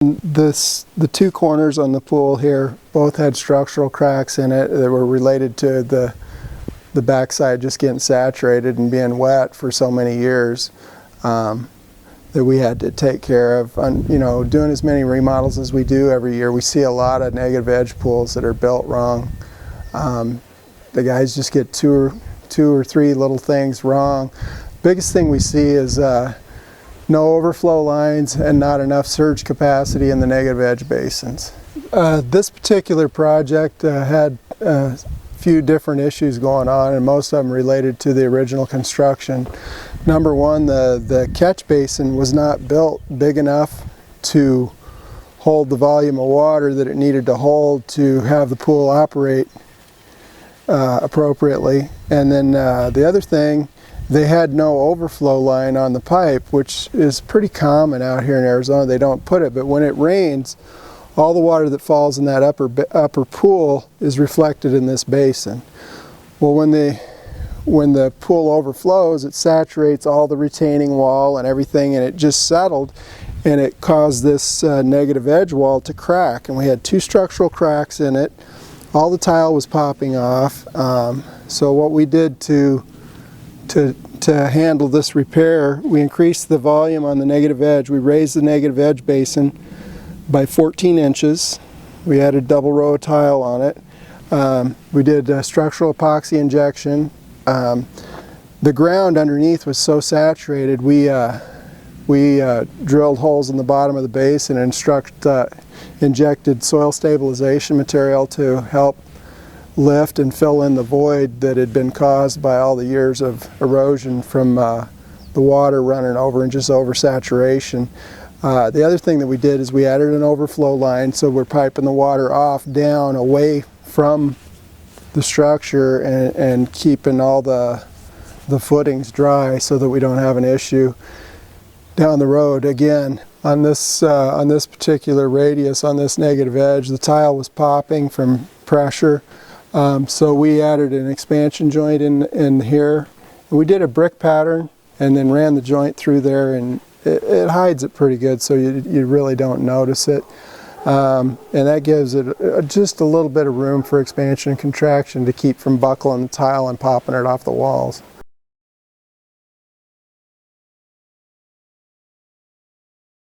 The two corners on the pool here both had structural cracks in it that were related to the backside just getting saturated and being wet for so many years that we had to take care of. You know, doing as many remodels as we do every year, we see a lot of negative edge pools that are built wrong. The guys just get two or three little things wrong. Biggest thing we see is no overflow lines and not enough surge capacity in the negative edge basins. This particular project had a few different issues going on, and most of them related to the original construction. Number one, the catch basin was not built big enough to hold the volume of water that it needed to hold to have the pool operate appropriately. And then the other thing, they had no overflow line on the pipe, which is pretty common out here in Arizona. They don't put it, but when it rains, all the water that falls in that upper pool is reflected in this basin. Well, when the pool overflows, it saturates all the retaining wall and everything, and it just settled, and it caused this negative edge wall to crack. And we had two structural cracks in it. All the tile was popping off. So what we did to handle this repair, we increased the volume on the negative edge. We raised the negative edge basin by 14 inches. We added double row of tile on it. We did structural epoxy injection. The ground underneath was so saturated, we drilled holes in the bottom of the basin and injected soil stabilization material to help lift and fill in the void that had been caused by all the years of erosion from the water running over and just oversaturation. The other thing that we did is we added an overflow line, so we're piping the water off, down, away from the structure and keeping all the footings dry so that we don't have an issue down the road. Again, on this particular radius, on this negative edge, the tile was popping from pressure. So we added an expansion joint in here. We did a brick pattern and then ran the joint through there, and it hides it pretty good, so you really don't notice it. And that gives it just a little bit of room for expansion and contraction to keep from buckling the tile and popping it off the walls.